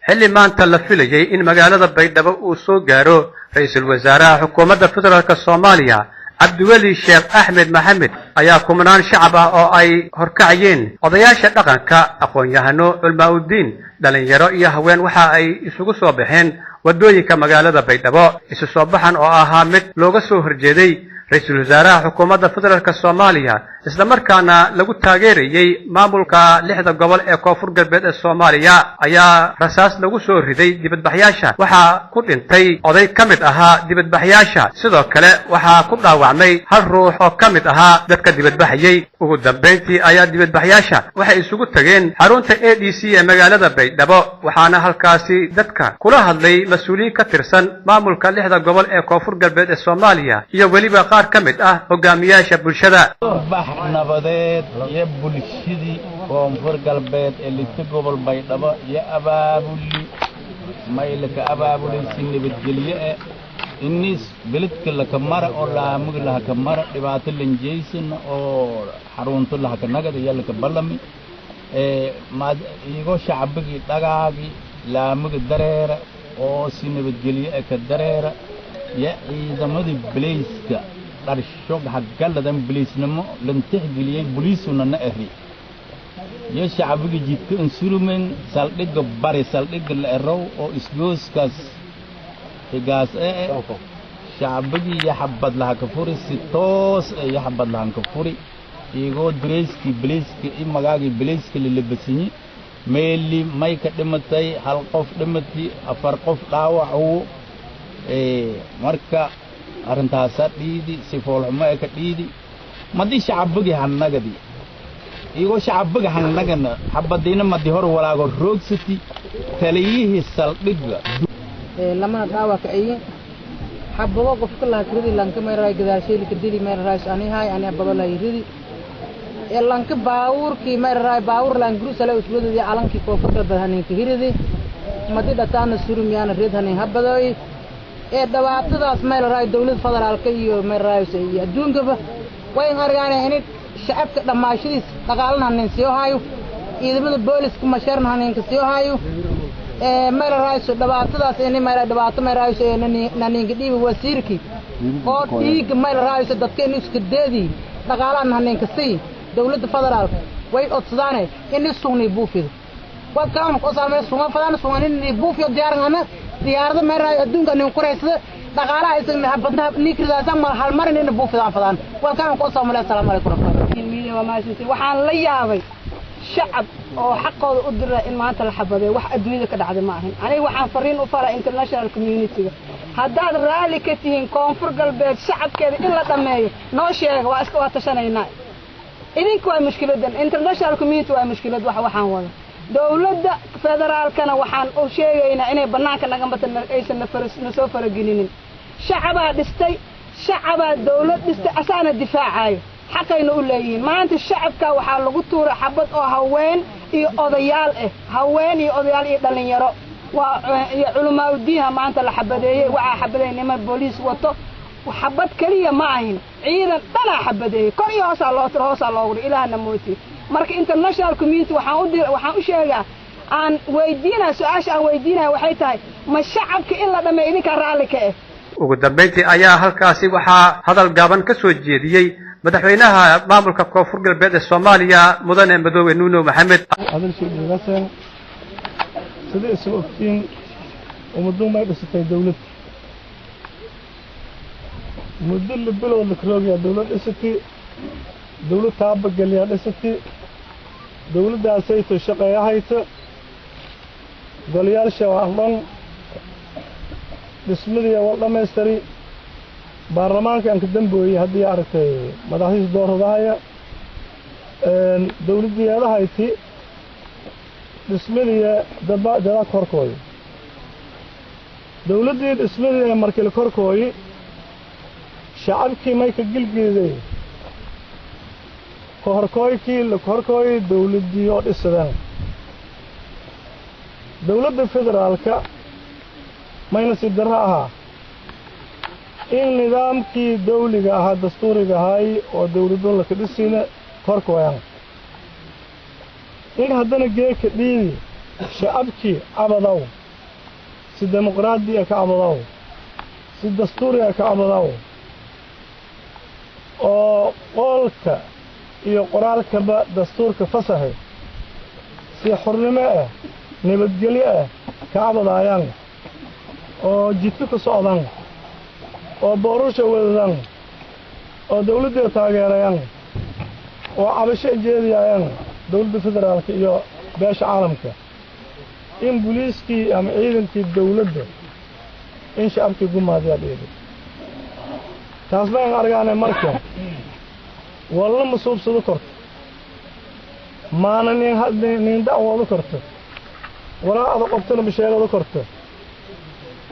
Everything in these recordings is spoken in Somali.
xilli maanta la filayay in magaalada Baydhabo uu soo gaaro ra'iisul wasaaraha xukuumadda federaalka Soomaaliya Cabdiweli Sheekh Axmed Maxamed ayaa kumanaan shacab ah oo ay horkacayeen odayaasha dhaqanka aqoon-yahano culmaa'udiin dhalinyaro iyo haween waxa ay isugu soo baxeen wadooyinka magaalada Baydhabo isu soo baxan oo ahaa mid looga soo horjeeday ra'iisul wasaaraha xukuumadda federaalka Soomaaliya isla markaana lagu taageerayay maamulka 6 gobol ee Koonfur Galbeed ee Soomaaliya ayaa rasaas lagu soo riday dibadbaxyaasha waxa ku dhintay oday kamid ahaa dibadbaxyaasha sidoo kale waxa ku dhaawacmay hal ruux oo kamid ahaa dadka dibadbaxayay ugu dambeyntii ayaa dibadbaxyaasha waxay isugu tageen xarunta ADC ee magaalada Baydhabo waxaana halkaasi dadka kula hadlay mas'uuliyiin ka tirsan maamulka 6 gobol ee Koonfur Galbeed ee Soomaaliya iyo waliba qaar kamid ah hogaamiyaasha bulshada nabadeed iyo bulshadii Koonfur Galbeed ee lixda gobol Baydhabo iyo abaabuli maylka abaabulisi nabadgelyo innis beledka la kamara oo laamig la kamara dhibaato lanjeysan oo xarunta la kanagada yalka balami iyago shacabigi dhagaagi laamig dareera oo si nabadgelyo ka dareera ya ciidamadii Blaiska darshog hagaladan Blaisnimo lan tixgeliyay booliisuna na ahri ya shacabigi jidka insurumen saldhiga bari saldhiga la erow oo isgooskaas igaas shacabigi ya xabad laha ka furi si toos ya xabad laha ka furi iyago Blaiski in magaagi Blaiska la labasini meeli may ka dhimatay hal qof dhimatay afar qof dhaawac marka arintaas dhiidi si foolxumo ka dhiidi madi shacabigi hanagadi iyago shacabigi hanagana xabadiina madi hor walaago roogsati taliyihi saldhiga lama dhaawac ay xabado qofka la kiridi lanka meeray gadaashay kadidi meeray ani hay ani abado la yiri lanka baawurki meeray baawur lan grusala usbadii calanki koofta bahanin kiridi madi dhataana surumiyana reed hanin habadoy dhawaatadaas meeray dawlad federaalka iyo meeray adduunka way qariyaan in shacabka dhamaashadiis dagaalanayn soo hayo ciidamada booliska masharnayn soo hayo meeray dhawaatadaas in meeray dhawaato meeray nanin gidib wasiirki oo dhiig meeray dadka isku deedi dagaalanayn kasii dawladda federaalka way odsadaan in suuqni buufido وكان قصامي سوما فلان سواني بوفيو ديارنا ديارنا مرة الدنيا نقرأ دقالة اسمه حبنا نيكل زمان هالمرة نبوفيو فلان وكان قصامي السلام عليكم الميديا وما يصير وحان ليابي شعب أو حقه قدرة إن ما أنت الحبة واحد أدوية كده عاد معهم عليه وحان فرين وفرع international community هذا الرالي كتير كونفور قلبك شعب كذا إلا تماي نوشي واسكوا تشانينا إذن كوا مشكلة ده international community ومشكلة وحان ولا دولة فدرال كان وحان أو شيء إنه بناك نجمة الرئيس نسوفر الجنين شعب دستي شعب دولة دستي أسان الدفاع هاي حتى نقول لين ما أنت الشعب كوحال لقطور حبط أو هوين يقضيال هوين يقضيال يدلين يرى وعلماء الدين ما أنت الحبدية وحبدية نما البوليس وطو وحبت كلية معين عيدا طلع حبدية كل يوصل الله تروصل الله إلى نموتي marka international community waxaan u sheegaa aan weydiina su'aasha aan weydiinaa waxay tahay ma shacabka in la dhameeyo idinka raali ka ah ugu dambeyntii ayaa halkaasi waxaa hadal gaaban ka soo jeediyay madaxweynaha maamulka Koonfur Galbeed ee Soomaaliya mudane Madoobe Nuno Maxamed hadal soo dhigaysan sidii soo ogtiin ummaddu ma dhisatay dawlad muddo la bilow la kroogiya dawlad dhisatay dawlad taaba galiya dhisatay dawladdaasay to shaqeeyahayto goliyaasha waxaan dhismadii wal dhameystiri baarlamaanka aan ka dambeeyay hadii aragtay madaxdiis dooradaya dawladdiyaadahayti dhismadii daba korkooy dawladdii dhismadii markii la korkooy shacabkii may ka gilgeeday korkooykii la korkooy dawladdii oo dhisan dawladda federaalka mayna si darro ahaa in nidaamkii dawliga ahaa dastuuriga ahay oo dawladdu la ka dhisina korkooyan in haddana geeka dhiidi shacabkii cabadaw si dimuqraadiya ka cabadaw si dastuuriya ka cabadaw oo qolka iyo qoraalkaba dastuurka fasahay si xornimo ah nabadgelyo ah ka cabadaayaan oo jidka ka socdaan oo boorasho wadaan oo dawladda taageerayaan oo cabasho jeediyayaan dawladda federaalka iyo beesha caalamka in booliiskii ama ciidankii dawladda in shacabkii gumaadaya dheedo taas baan argaanay marka walla masuubsado korto maana nin dacwoodo korto walaa ada qabtana bisheegado korto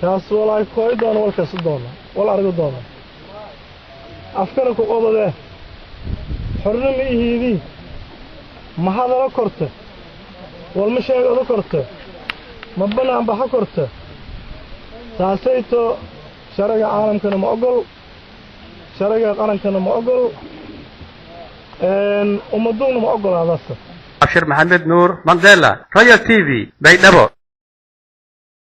taas walaa kooy doona walkaasi doona wal argo doona afkana ku qobade xorna ma ihiidii ma hadala korto wal ma sheegado korto ma banaan baxa korto taasayto shariga caalamkana ma ogol shariga qarankana ma ogol ummaduuna ma ogolaadasa Abshir Maxamed Nuur Mandela Royal TV Baydhabo